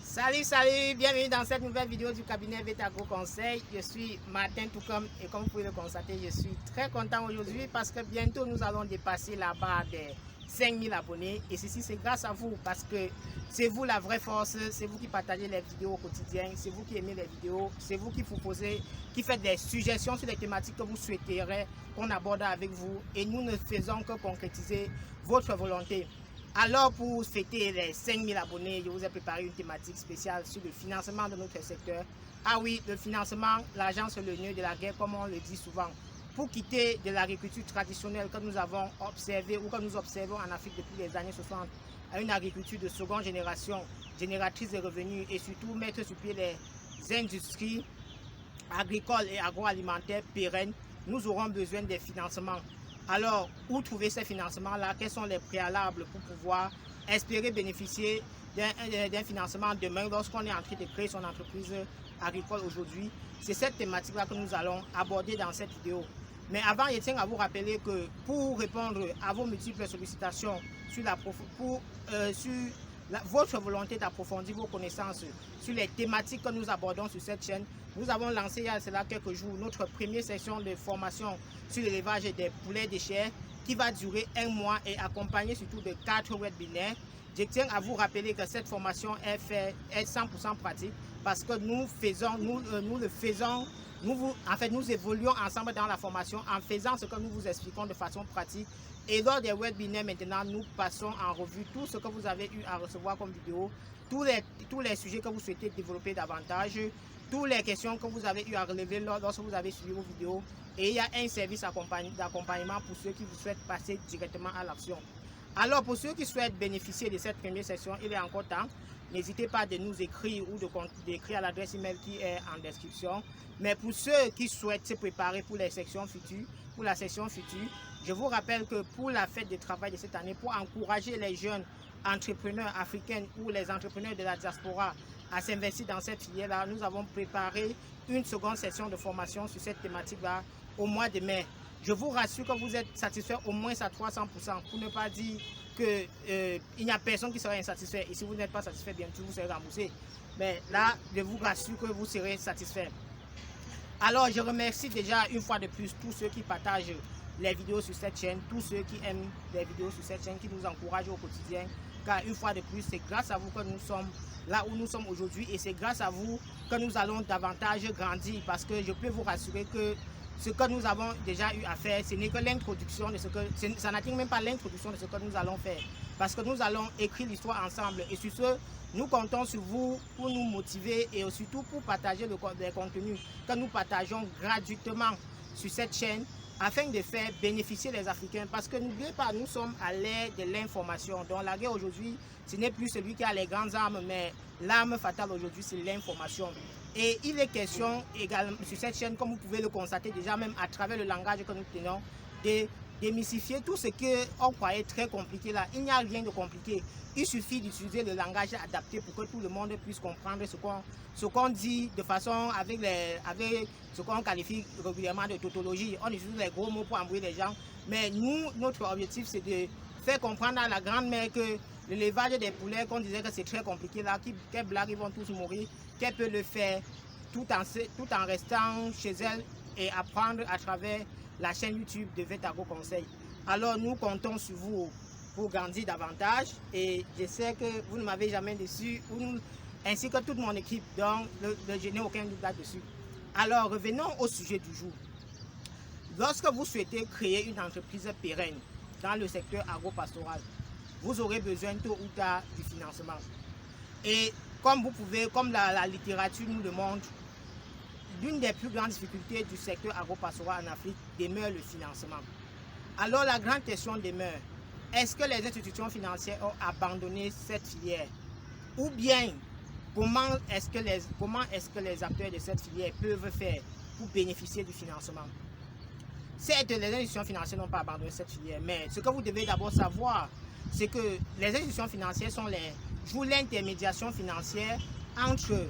Salut, bienvenue dans cette nouvelle vidéo du cabinet Vetago Conseil. Je suis Martin Toucom et comme vous pouvez le constater, je suis très content aujourd'hui parce que bientôt nous allons dépasser la barre des 5000 abonnés. Et ceci c'est grâce à vous parce que c'est vous la vraie force, c'est vous qui partagez les vidéos au quotidien, c'est vous qui aimez les vidéos, c'est vous qui proposez, qui faites des suggestions sur les thématiques que vous souhaiteriez qu'on aborde avec vous et nous ne faisons que concrétiser votre volonté. Alors pour fêter les 5000 abonnés, je vous ai préparé une thématique spéciale sur le financement de notre secteur. Ah oui, le financement, l'argent c'est le nœud de la guerre comme on le dit souvent. Pour quitter de l'agriculture traditionnelle que nous avons observée ou que nous observons en Afrique depuis les années 60 à une agriculture de seconde génération, génératrice de revenus et surtout mettre sur pied les industries agricoles et agroalimentaires pérennes, nous aurons besoin des financements. Alors, où trouver ces financements-là? Quels sont les préalables pour pouvoir espérer bénéficier d'un financement demain lorsqu'on est en train de créer son entreprise agricole aujourd'hui? C'est cette thématique-là que nous allons aborder dans cette vidéo. Mais avant, je tiens à vous rappeler que pour répondre à vos multiples sollicitations sur votre volonté d'approfondir vos connaissances sur les thématiques que nous abordons sur cette chaîne, nous avons lancé il y a cela quelques jours notre première session de formation sur l'élevage des poulets de chair qui va durer 1 mois et accompagner surtout de 4 webinaires. Je tiens à vous rappeler que cette formation est 100% pratique parce que nous évoluons ensemble dans la formation en faisant ce que nous vous expliquons de façon pratique. Et lors des webinaires maintenant, nous passons en revue tout ce que vous avez eu à recevoir comme vidéo, tous les sujets que vous souhaitez développer davantage, toutes les questions que vous avez eu à relever lorsque vous avez suivi vos vidéos. Et il y a un service d'accompagnement pour ceux qui vous souhaitent passer directement à l'action. Alors pour ceux qui souhaitent bénéficier de cette première session, il est encore temps. N'hésitez pas de nous écrire ou d'écrire à l'adresse email qui est en description. Mais pour ceux qui souhaitent se préparer pour les sections futures, pour la session future, je vous rappelle que pour la fête de travail de cette année, pour encourager les jeunes entrepreneurs africains ou les entrepreneurs de la diaspora à s'investir dans cette filière-là, nous avons préparé une seconde session de formation sur cette thématique-là au mois de mai. Je vous rassure que vous êtes satisfait au moins à 300%, pour ne pas dire qu'il n'y a personne qui sera insatisfait. Et si vous n'êtes pas satisfait, bien sûr, vous serez remboursé. Mais là, je vous rassure que vous serez satisfait. Alors, je remercie déjà une fois de plus tous ceux qui partagent les vidéos sur cette chaîne, tous ceux qui aiment les vidéos sur cette chaîne, qui nous encouragent au quotidien. Car une fois de plus, c'est grâce à vous que nous sommes là où nous sommes aujourd'hui. Et c'est grâce à vous que nous allons davantage grandir. Parce que je peux vous rassurer que ce que nous avons déjà eu à faire, ce n'est que l'introduction de ce que... Ça n'atteint même pas l'introduction de ce que nous allons faire. Parce que nous allons écrire l'histoire ensemble. Et sur ce, nous comptons sur vous pour nous motiver et surtout pour partager les contenus que nous partageons gratuitement sur cette chaîne afin de faire bénéficier les Africains. Parce que n'oubliez pas, nous sommes à l'ère de l'information. Donc la guerre aujourd'hui, ce n'est plus celui qui a les grandes armes, mais l'arme fatale aujourd'hui, c'est l'information. Et il est question également sur cette chaîne, comme vous pouvez le constater déjà même à travers le langage que nous tenons, de démystifier tout ce qu'on croyait très compliqué là. Il n'y a rien de compliqué. Il suffit d'utiliser le langage adapté pour que tout le monde puisse comprendre ce qu'on dit de façon avec ce qu'on qualifie régulièrement de tautologie. On utilise les gros mots pour embrouiller les gens. Mais nous, notre objectif, c'est de faire comprendre à la grand-mère que l'élevage des poulets, qu'on disait que c'est très compliqué là, quelle blague ils vont tous mourir, qu'elle peut le faire tout en restant chez elle et apprendre à travers la chaîne YouTube de Vetago Conseil. Alors nous comptons sur vous pour grandir davantage et je sais que vous ne m'avez jamais déçu, ainsi que toute mon équipe, donc je n'ai aucun doute là-dessus. Alors revenons au sujet du jour. Lorsque vous souhaitez créer une entreprise pérenne dans le secteur agro-pastoral, vous aurez besoin tôt ou tard du financement. Et comme la littérature nous le montre, l'une des plus grandes difficultés du secteur agro-pastoral en Afrique demeure le financement. Alors la grande question demeure, est-ce que les institutions financières ont abandonné cette filière? Ou bien, comment est-ce que les acteurs de cette filière peuvent faire pour bénéficier du financement? Certes, les institutions financières n'ont pas abandonné cette filière, mais ce que vous devez d'abord savoir, c'est que les institutions financières jouent l'intermédiation financière entre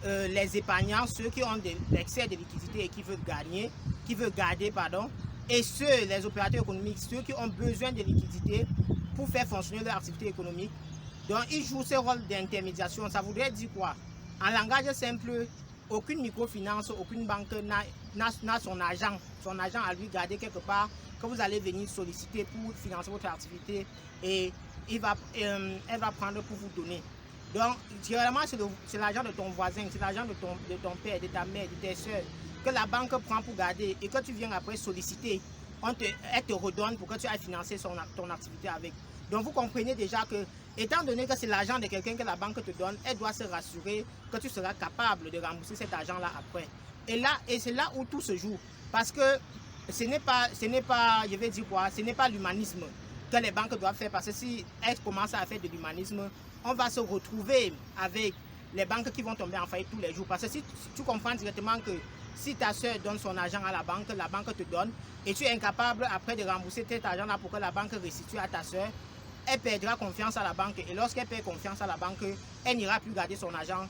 les épargnants, ceux qui ont l'excès de liquidité et qui veulent garder, et les opérateurs économiques, ceux qui ont besoin de liquidité pour faire fonctionner leur activité économique, Donc, ils jouent ce rôle d'intermédiation. Ça voudrait dire quoi? En langage simple, aucune microfinance, aucune banque n'a son argent à lui garder quelque part que vous allez venir solliciter pour financer votre activité et elle va prendre pour vous donner. Donc, généralement, c'est l'argent de ton voisin, c'est l'argent de ton père, de ta mère, de tes soeurs que la banque prend pour garder et que tu viens après solliciter. Elle te redonne pour que tu ailles financer ton activité avec. Donc, vous comprenez déjà que, étant donné que c'est l'argent de quelqu'un que la banque te donne, elle doit se rassurer que tu seras capable de rembourser cet argent-là après. Et c'est là où tout se joue. Parce que ce n'est pas, je vais dire quoi, ce n'est pas l'humanisme que les banques doivent faire. Parce que si elles commencent à faire de l'humanisme, on va se retrouver avec les banques qui vont tomber en faillite tous les jours. Parce que si tu comprends directement que si ta soeur donne son argent à la banque te donne, et tu es incapable après de rembourser cet argent-là pour que la banque restitue à ta soeur, elle perdra confiance à la banque. Et lorsqu'elle perd confiance à la banque, elle n'ira plus garder son argent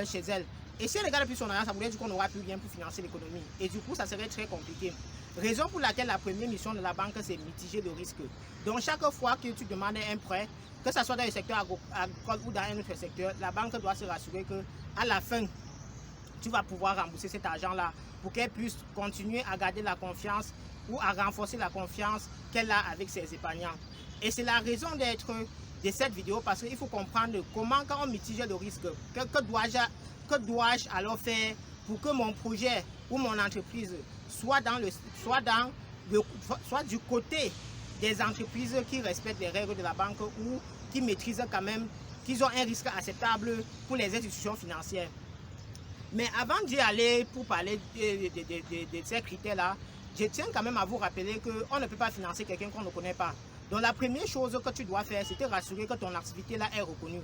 chez elle. Et si elle ne garde plus son argent, ça voudrait dire qu'on n'aura plus rien pour financer l'économie. Et du coup, ça serait très compliqué. Raison pour laquelle la première mission de la banque, c'est mitiger le risque. Donc, chaque fois que tu demandes un prêt, que ce soit dans le secteur agricole ou dans un autre secteur, la banque doit se rassurer qu'à la fin, tu vas pouvoir rembourser cet argent-là pour qu'elle puisse continuer à garder la confiance ou à renforcer la confiance qu'elle a avec ses épargnants. Et c'est la raison d'être de cette vidéo parce qu'il faut comprendre comment, quand on mitige le risque, que dois-je alors faire pour que mon projet ou mon entreprise soit du côté des entreprises qui respectent les règles de la banque ou qui maîtrisent quand même, qu'ils ont un risque acceptable pour les institutions financières. Mais avant d'y aller pour parler de ces critères-là, je tiens quand même à vous rappeler qu'on ne peut pas financer quelqu'un qu'on ne connaît pas. Donc la première chose que tu dois faire, c'est te rassurer que ton activité-là est reconnue.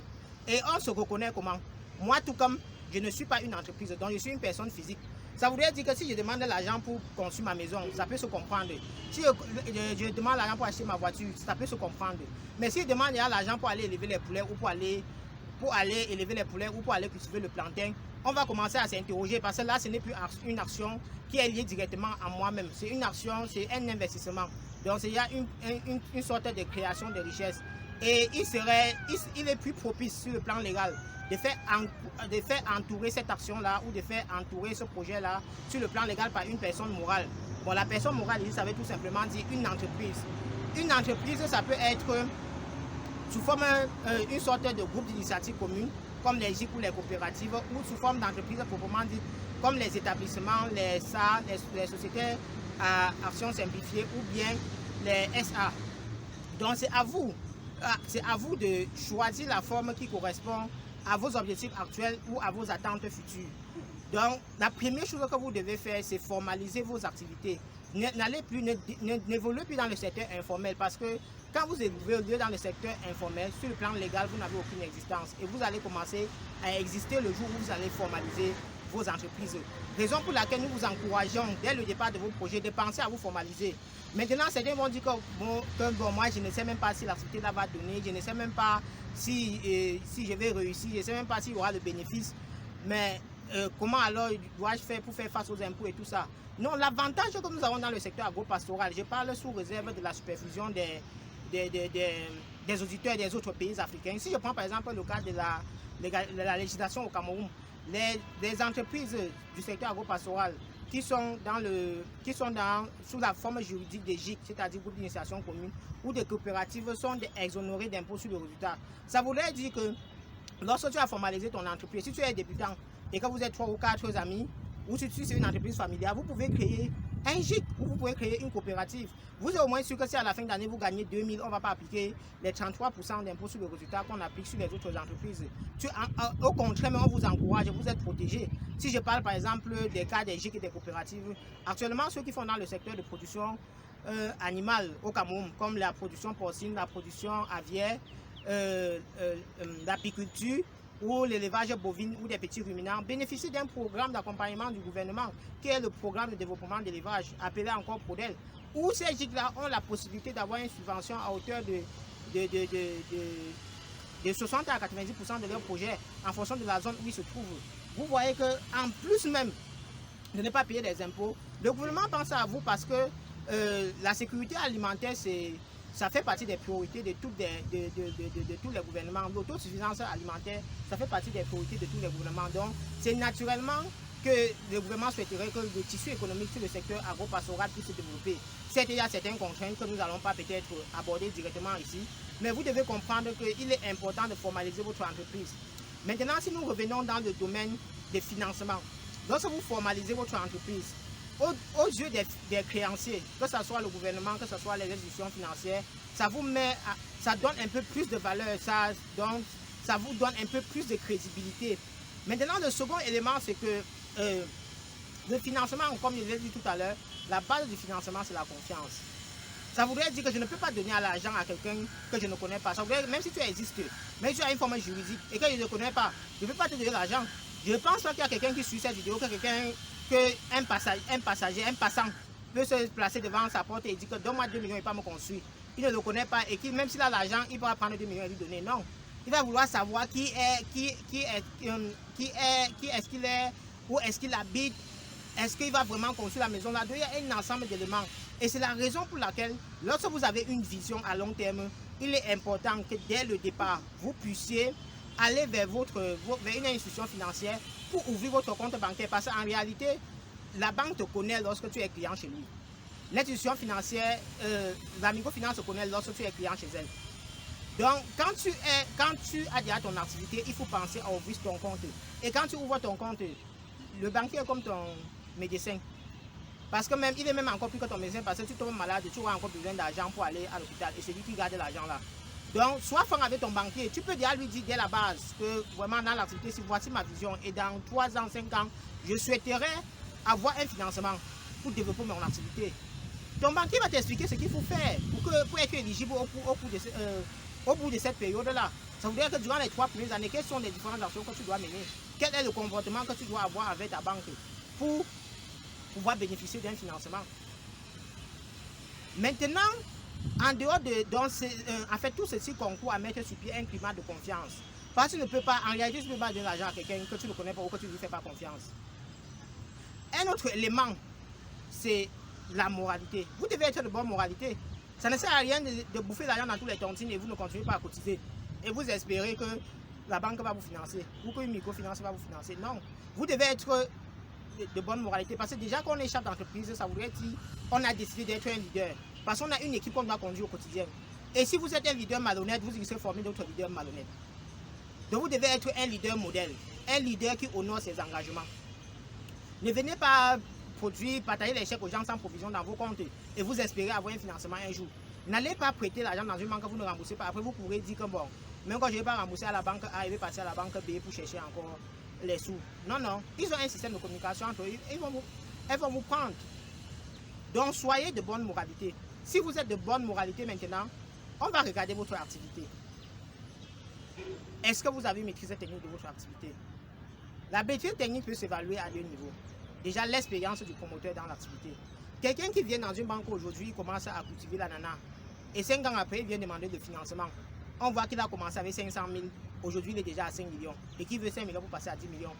Et on se reconnaît comment? Moi, tout comme je ne suis pas une entreprise, donc je suis une personne physique. Ça voudrait dire que si je demande l'argent pour construire ma maison, ça peut se comprendre. Si je demande l'argent pour acheter ma voiture, ça peut se comprendre. Mais si je demande l'argent pour aller élever les poulets ou pour aller élever les poulets ou pour aller cultiver le plantain, on va commencer à s'interroger parce que là, ce n'est plus une action qui est liée directement à moi-même. C'est une action, c'est un investissement. Donc, il y a une sorte de création de richesse. Et il est plus propice sur le plan légal de faire entourer cette action-là ou de faire entourer ce projet-là sur le plan légal par une personne morale. Bon, la personne morale, ça veut tout simplement dire une entreprise. Une entreprise, ça peut être sous forme une sorte de groupe d'initiative commune, comme les GIC ou les coopératives, ou sous forme d'entreprise proprement dit, comme les établissements, les SA, les sociétés à action simplifiée ou bien les SA. Donc c'est à vous de choisir la forme qui correspond à vos objectifs actuels ou à vos attentes futures. Donc la première chose que vous devez faire, c'est formaliser vos activités. N'évoluez plus dans le secteur informel parce que quand vous évoluez dans le secteur informel, sur le plan légal, vous n'avez aucune existence et vous allez commencer à exister le jour où vous allez formaliser vos entreprises. Raison pour laquelle nous vous encourageons dès le départ de vos projets de penser à vous formaliser. Maintenant, certains vont dire que moi je ne sais même pas si l'activité là va donner, je ne sais même pas si je vais réussir, je ne sais même pas s'il y aura le bénéfice. Mais comment alors dois-je faire pour faire face aux impôts et tout ça? Non, l'avantage que nous avons dans le secteur agro-pastoral, je parle sous réserve de la supervision des auditeurs des autres pays africains. Si je prends par exemple le cas de la législation au Cameroun, les entreprises du secteur agro-pastoral qui sont sous la forme juridique des GIC, c'est-à-dire groupe d'initiation commune, ou des coopératives sont exonérées d'impôts sur le résultat. Ça voudrait dire que lorsque tu as formalisé ton entreprise, si tu es débutant et que vous êtes 3 ou 4 amis, ou si c'est une entreprise familiale, vous pouvez créer un GIC ou vous pouvez créer une coopérative. Vous êtes au moins sûr que si à la fin d'année vous gagnez 2000, on ne va pas appliquer les 33% d'impôts sur le résultat qu'on applique sur les autres entreprises. Au contraire, on vous encourage, vous êtes protégé. Si je parle par exemple des cas des GIC et des coopératives, actuellement ceux qui font dans le secteur de production animale au Cameroun, comme la production porcine, la production aviaire, l'apiculture, ou l'élevage bovine ou des petits ruminants bénéficient d'un programme d'accompagnement du gouvernement qui est le programme de développement de l'élevage appelé encore PRODEL, où ces GIC-là ont la possibilité d'avoir une subvention à hauteur de 60 à 90% de leur projet en fonction de la zone où ils se trouvent. Vous voyez qu'en plus même de ne pas payer des impôts, le gouvernement pense à vous parce que la sécurité alimentaire, ça fait partie des priorités de tous les gouvernements. L'autosuffisance alimentaire, ça fait partie des priorités de tous les gouvernements. Donc, c'est naturellement que le gouvernement souhaiterait que le tissu économique sur le secteur agro-pastoral puisse se développer. Certes, il y a certaines contraintes que nous n'allons pas peut-être aborder directement ici, mais vous devez comprendre qu'il est important de formaliser votre entreprise. Maintenant, si nous revenons dans le domaine des financements, lorsque vous formalisez votre entreprise, aux yeux des créanciers, que ce soit le gouvernement, que ce soit les institutions financières, ça donne un peu plus de valeur, ça vous donne un peu plus de crédibilité. Maintenant, le second élément, c'est que le financement, comme je l'ai dit tout à l'heure, la base du financement, c'est la confiance. Ça voudrait dire que je ne peux pas donner l'argent à quelqu'un que je ne connais pas. Ça voudrait, même si tu existes, même si tu as une forme juridique et que je ne connais pas, je ne peux pas te donner l'argent. Je ne pense pas qu'il y a quelqu'un qui suit cette vidéo, qu'un passager, un passant peut se placer devant sa porte et dire que donne-moi 2 millions et pas me construire. Il ne le connaît pas et même s'il a l'argent, il pourra prendre 2 millions et lui donner. Non. Il va vouloir savoir qui est-ce qu'il est, où est-ce qu'il habite, est-ce qu'il va vraiment construire la maison là. Il y a un ensemble d'éléments. Et c'est la raison pour laquelle, lorsque vous avez une vision à long terme, il est important que dès le départ, vous puissiez aller vers une institution financière pour ouvrir votre compte bancaire. Parce qu'en réalité, la banque te connaît lorsque tu es client chez lui. L'institution financière, la microfinance te connaît lorsque tu es client chez elle. Donc, quand tu as déjà ton activité, il faut penser à ouvrir ton compte. Et quand tu ouvres ton compte, le banquier est comme ton médecin. Parce que il est même encore plus que ton médecin, parce que tu tombes malade, tu auras encore besoin d'argent pour aller à l'hôpital. Et c'est lui qui garde l'argent là. Donc, sois franc avec ton banquier. Tu peux déjà lui dire dès la base que vraiment dans l'activité, si voici ma vision. Et dans 3 ans, 5 ans, je souhaiterais avoir un financement pour développer mon activité. Ton banquier va t'expliquer ce qu'il faut faire pour être éligible au bout de cette période-là. Ça veut dire que durant les 3 premières années, quelles sont les différentes actions que tu dois mener? Quel est le comportement que tu dois avoir avec ta banque pour pouvoir bénéficier d'un financement? Maintenant, en dehors en fait, tout ceci concourt à mettre sur pied un climat de confiance. Parce que tu ne peux pas, en réalité, tu ne peux pas donner l'argent à quelqu'un que tu ne connais pas ou que tu ne lui fais pas confiance. Un autre élément, c'est la moralité. Vous devez être de bonne moralité. Ça ne sert à rien de bouffer l'argent dans tous les tontines et vous ne continuez pas à cotiser. Et vous espérez que la banque va vous financer ou qu'une microfinance va vous financer. Non, vous devez être de bonne moralité. Parce que déjà qu'on est chef d'entreprise, ça voudrait dire qu'on a décidé d'être un leader. Parce qu'on a une équipe qu'on doit conduire au quotidien. Et si vous êtes un leader malhonnête, vous risquez de former d'autres leaders malhonnêtes. Donc vous devez être un leader modèle. Un leader qui honore ses engagements. Ne venez pas partager les chèques aux gens sans provision dans vos comptes et vous espérez avoir un financement un jour. N'allez pas prêter l'argent dans une banque que vous ne remboursez pas. Après, vous pourrez dire que bon, même quand je ne vais pas rembourser à la banque A, je vais passer à la banque B pour chercher encore les sous. Non, non. Ils ont un système de communication entre eux. Elles vont vous prendre. Donc, soyez de bonne moralité. Si vous êtes de bonne moralité maintenant, on va regarder votre activité. Est-ce que vous avez maîtrisé technique de votre activité? La maîtrise technique peut s'évaluer à 2 niveaux. Déjà, l'expérience du promoteur dans l'activité. Quelqu'un qui vient dans une banque aujourd'hui, il commence à cultiver l'ananas. Et 5 ans après, il vient demander de financement. On voit qu'il a commencé avec 500 000. Aujourd'hui, il est déjà à 5 millions. Et qu'il veut 5 millions pour passer à 10 millions.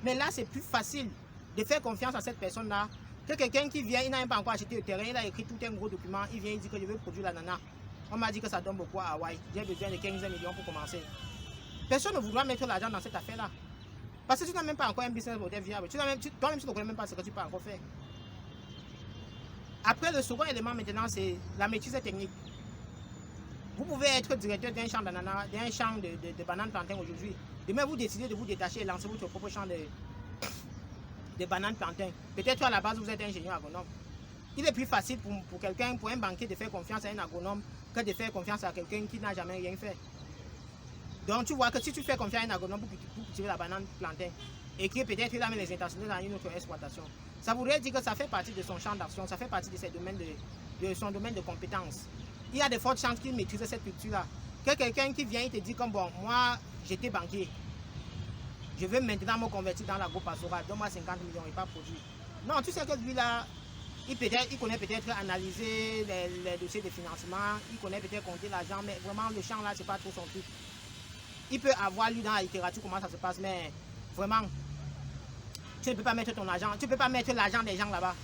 Mais là, c'est plus facile de faire confiance à cette personne-là que quelqu'un qui vient, il n'a même pas encore acheté le terrain, il a écrit tout un gros document, il vient, il dit que je veux produire l'ananas. On m'a dit que ça donne beaucoup à Hawaï. J'ai besoin de 15 millions pour commencer. Personne ne voudra mettre l'argent dans cette affaire-là. Parce que tu n'as même pas encore un business model viable. Toi-même, tu ne connais même pas ce que tu peux encore faire. Après, le second élément maintenant, c'est la maîtrise technique. Vous pouvez être directeur d'un champ d'ananas, d'un champ de bananes plantains aujourd'hui. Demain, vous décidez de vous détacher et lancer votre propre champ de bananes plantains. Peut-être à la base, vous êtes ingénieur agronome. Il est plus facile pour quelqu'un, pour un banquier, de faire confiance à un agronome que de faire confiance à quelqu'un qui n'a jamais rien fait. Donc tu vois que si tu fais confiance à un agronome pour cultiver la banane plantain et que peut-être il a mis les intentions dans une autre exploitation, ça voudrait dire que ça fait partie de son champ d'action, ça fait partie de son domaine de compétences. Il y a de fortes chances qu'il maîtrise cette culture-là. Que quelqu'un qui vient, il te dit comme bon, moi j'étais banquier, je veux maintenant me convertir dans l'agro-pastoral, donne-moi 50 millions et pas produire. Non, tu sais que lui-là, il connaît peut-être analyser les dossiers de financement, il connaît peut-être compter l'argent, mais vraiment le champ là, c'est pas trop son truc. Il peut avoir lu dans la littérature comment ça se passe, mais vraiment, tu ne peux pas mettre ton argent, tu ne peux pas mettre l'argent des gens là-bas.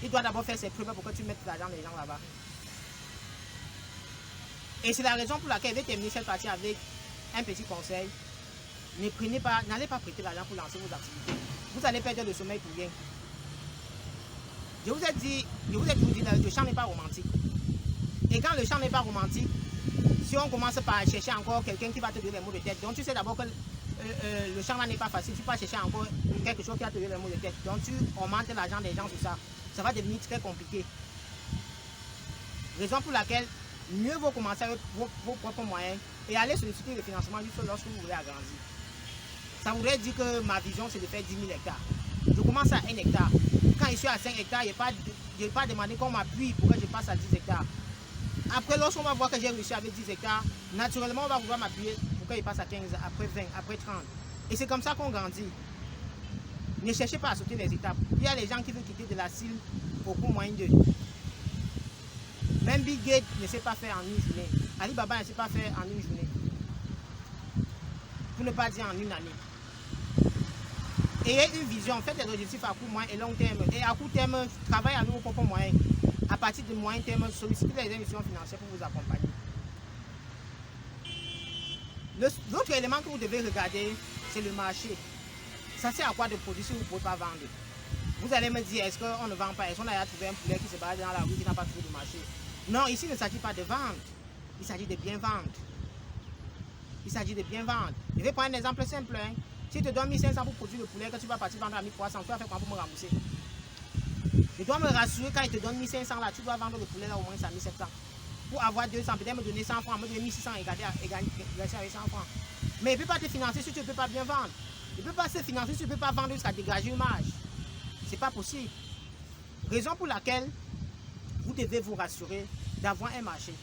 Il doit d'abord faire ses preuves pour que tu mettes l'argent des gens là-bas. Et c'est la raison pour laquelle je vais terminer cette partie avec un petit conseil. N'allez pas prêter l'argent pour lancer vos activités. Vous allez perdre le sommeil pour rien. Je vous ai dit, le champ n'est pas romantique. Et quand le champ n'est pas romantique, si on commence par chercher encore quelqu'un qui va te donner les mots de tête, donc tu sais d'abord que le champ là n'est pas facile, tu peux chercher encore quelque chose qui va te donner les mots de tête. Donc tu augmentes l'argent des gens sur ça. Ça va devenir très compliqué. Raison pour laquelle mieux vaut commencer avec vos propres moyens et aller solliciter le financement juste lorsque vous voulez agrandir. Ça voudrait dire que ma vision c'est de faire 10 000 hectares. Je commence à 1 hectare. Quand je suis à 5 hectares, je n'ai pas demandé qu'on m'appuie pour que je passe à 10 hectares. Après, lorsqu'on va voir que j'ai réussi avec 10 hectares, naturellement, on va vouloir m'appuyer pour qu'il passe à 15, après 20, après 30. Et c'est comme ça qu'on grandit. Ne cherchez pas à sauter les étapes. Il y a les gens qui veulent quitter de la cible au coût moyen d'eux. Même Bill Gates ne sait pas faire en une journée. Alibaba ne sait pas faire en une journée. Pour ne pas dire en une année. Ayez une vision, faites des objectifs à court, moyen et long terme. Et à court terme, travaillez avec vos propres moyens. À partir de moyen terme, sollicitez les institutions financières pour vous accompagner. L'autre élément que vous devez regarder, c'est le marché. Ça sert à quoi de produire si vous ne pouvez pas vendre? Vous allez me dire, est-ce qu'on ne vend pas? Est-ce qu'on a trouvé un poulet qui se balade dans la rue qui n'a pas trouvé de marché? Non, ici il ne s'agit pas de vendre. Il s'agit de bien vendre. Il s'agit de bien vendre. Je vais prendre un exemple simple. Hein. Si je te donne 1500 pour produire le poulet que tu vas partir vendre à 1300, tu vas faire quoi pour me rembourser? Je dois me rassurer quand il te donne 1500 là, tu dois vendre le poulet là au moins à 1700. Pour avoir 200, peut-être me donner 100 francs, me donner 1600 et gagner avec 100 francs. Mais il ne peut pas te financer si tu ne peux pas bien vendre. Il ne peut pas se financer si tu ne peux pas vendre jusqu'à dégager une marge. Ce n'est pas possible. Raison pour laquelle vous devez vous rassurer d'avoir un marché.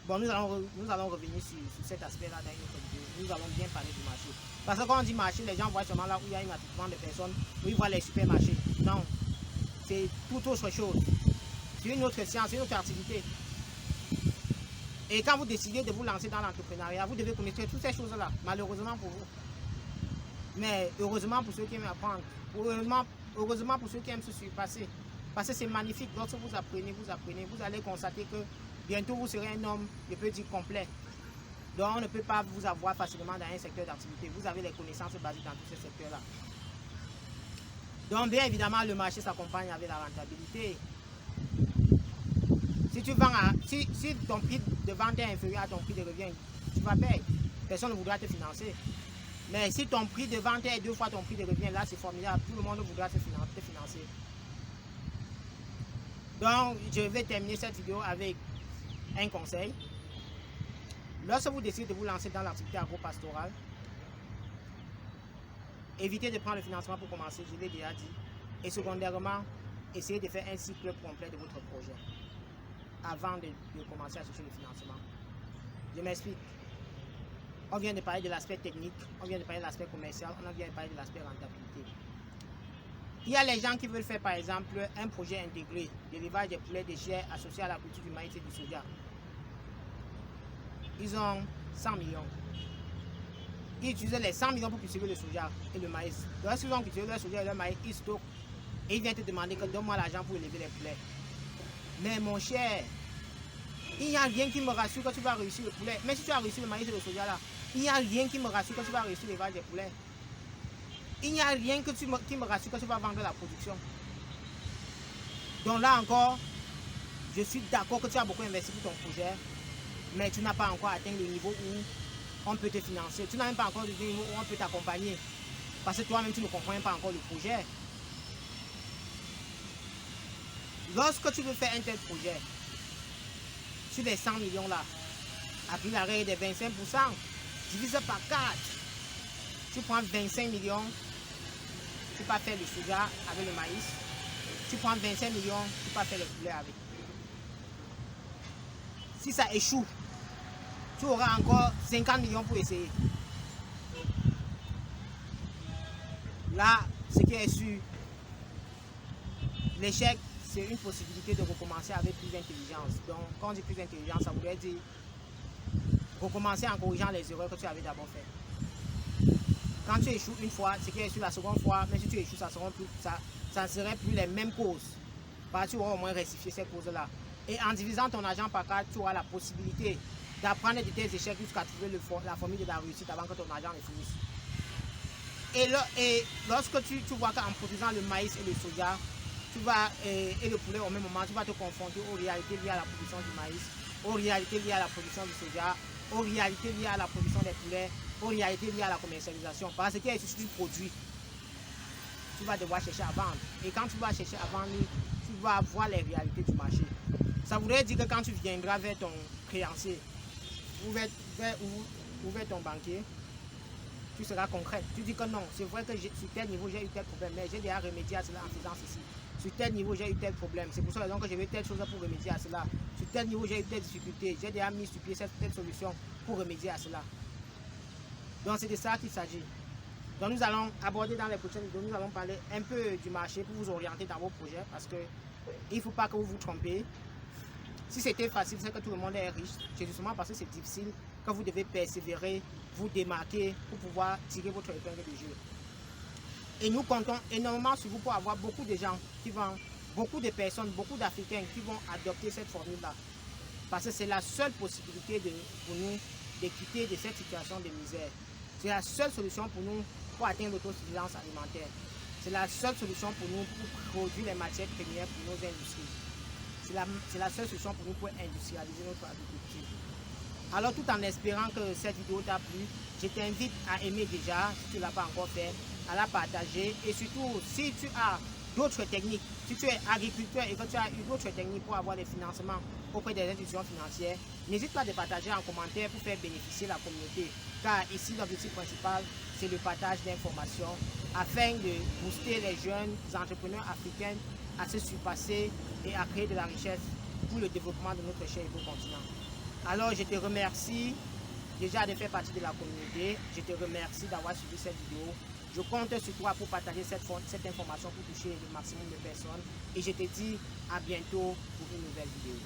Bon, nous allons revenir sur cet aspect-là dans une autre vidéo. Nous allons bien parler du marché. Parce que quand on dit marché, les gens voient seulement là où il y a un attroupement de personnes, où ils voient les supermarchés. Non, c'est tout autre chose. C'est une autre science, c'est une autre activité. Et quand vous décidez de vous lancer dans l'entrepreneuriat, vous devez connaître toutes ces choses-là, malheureusement pour vous. Mais heureusement pour ceux qui aiment apprendre. Heureusement pour ceux qui aiment se surpasser. Parce que c'est magnifique. Lorsque vous apprenez, vous allez constater que bientôt vous serez un homme, je peux dire, complet. Donc on ne peut pas vous avoir facilement dans un secteur d'activité. Vous avez les connaissances basées dans tous ces secteurs-là. Donc bien évidemment, le marché s'accompagne avec la rentabilité. Si tu vends si ton prix de vente est inférieur à ton prix de revient, tu vas payer. Personne ne voudra te financer. Mais si ton prix de vente est 2 fois ton prix de revient, là c'est formidable. Tout le monde voudra te financer. Donc je vais terminer cette vidéo avec un conseil. Lorsque vous décidez de vous lancer dans l'activité agro-pastorale, évitez de prendre le financement pour commencer, je l'ai déjà dit. Et secondairement, essayez de faire un cycle complet de votre projet avant de commencer à chercher le financement. Je m'explique. On vient de parler de l'aspect technique, on vient de parler de l'aspect commercial, on vient de parler de l'aspect rentabilité. Il y a les gens qui veulent faire par exemple un projet intégré, d'élevage des poulets de chair associé à la culture du maïs et du soja. Ils ont 100 millions. Ils utilisent les 100 millions pour cultiver le soja et le maïs. Lorsqu'ils ont cultivé le soja et le maïs, ils stockent et ils viennent te demander que donne-moi l'argent pour élever les poulets. Mais mon cher, il n'y a rien qui me rassure que tu vas réussir le poulet. Mais si tu as réussi le maïs et le soja là, il n'y a rien qui me rassure que tu vas réussir l'élevage des poulets. Il n'y a rien qui me rassure que tu vas vendre la production. Donc là encore, je suis d'accord que tu as beaucoup investi pour ton projet, mais tu n'as pas encore atteint le niveau où on peut te financer. Tu n'as même pas encore le niveau où on peut t'accompagner. Parce que toi-même, tu ne comprends pas encore le projet. Lorsque tu veux faire un tel projet, sur les 100 millions là, après la règle des 25%, divise par 4. Tu prends 25 millions, tu peux faire le soja avec le maïs. Tu prends 25 millions, tu peux faire le poulet avec. Si ça échoue, tu auras encore 50 millions pour essayer. Là, ce qui est sûr, l'échec, c'est une possibilité de recommencer avec plus d'intelligence. Donc, quand on dit plus d'intelligence, ça voudrait dire recommencer en corrigeant les erreurs que tu avais d'abord faites. Quand tu échoues une fois, ce qui est sûr, la seconde fois, même si tu échoues, ça ne serait plus les mêmes causes. Parce que tu auras au moins rectifié ces causes-là. Et en divisant ton argent par 4, tu auras la possibilité d'apprendre de tes échecs jusqu'à trouver la formule de la réussite avant que ton argent ne finisse. Et lorsque tu vois qu'en produisant le maïs et le soja, et le poulet au même moment, tu vas te confronter aux réalités liées à la production du maïs, aux réalités liées à la production du soja, aux réalités liées à la production des poulets, aux réalités liées à la commercialisation. Parce qu'il y a ici du produit, tu vas devoir chercher à vendre. Et quand tu vas chercher à vendre, tu vas voir les réalités du marché. Ça voudrait dire que quand tu viendras vers ton créancier ou vers ton banquier, tu seras concret. Tu dis que non, c'est vrai que sur tel niveau j'ai eu tel problème, mais j'ai déjà remédié à cela en faisant ceci. Sur tel niveau j'ai eu tel problème, c'est pour ça que j'ai eu telle chose pour remédier à cela. Sur tel niveau j'ai eu telle difficulté, j'ai déjà mis sur pied telle solution pour remédier à cela. Donc c'est de ça qu'il s'agit. Donc nous allons aborder dans les prochaines vidéos, nous allons parler un peu du marché pour vous orienter dans vos projets parce que il ne faut pas que vous vous trompez. Si c'était facile, c'est que tout le monde est riche. C'est justement parce que c'est difficile que vous devez persévérer, vous démarquer pour pouvoir tirer votre épingle du jeu. Et nous comptons énormément sur vous pour avoir beaucoup de gens qui vont, beaucoup de personnes, beaucoup d'Africains qui vont adopter cette formule-là. Parce que c'est la seule possibilité pour nous de quitter de cette situation de misère. C'est la seule solution pour nous pour atteindre l'autosuffisance alimentaire. C'est la seule solution pour nous pour produire les matières premières pour nos industries. C'est la seule solution pour nous pour industrialiser notre agriculture. Alors tout en espérant que cette vidéo t'a plu, je t'invite à aimer déjà, si tu ne l'as pas encore fait, à la partager. Et surtout, si tu as d'autres techniques, si tu es agriculteur et que tu as eu d'autres techniques pour avoir des financements auprès des institutions financières, n'hésite pas à partager en commentaire pour faire bénéficier la communauté. Car ici, l'objectif principal, c'est le partage d'informations afin de booster les jeunes entrepreneurs africains à se surpasser et à créer de la richesse pour le développement de notre cher et beau continent. Alors je te remercie déjà de faire partie de la communauté. Je te remercie d'avoir suivi cette vidéo. Je compte sur toi pour partager cette information pour toucher le maximum de personnes. Et je te dis à bientôt pour une nouvelle vidéo.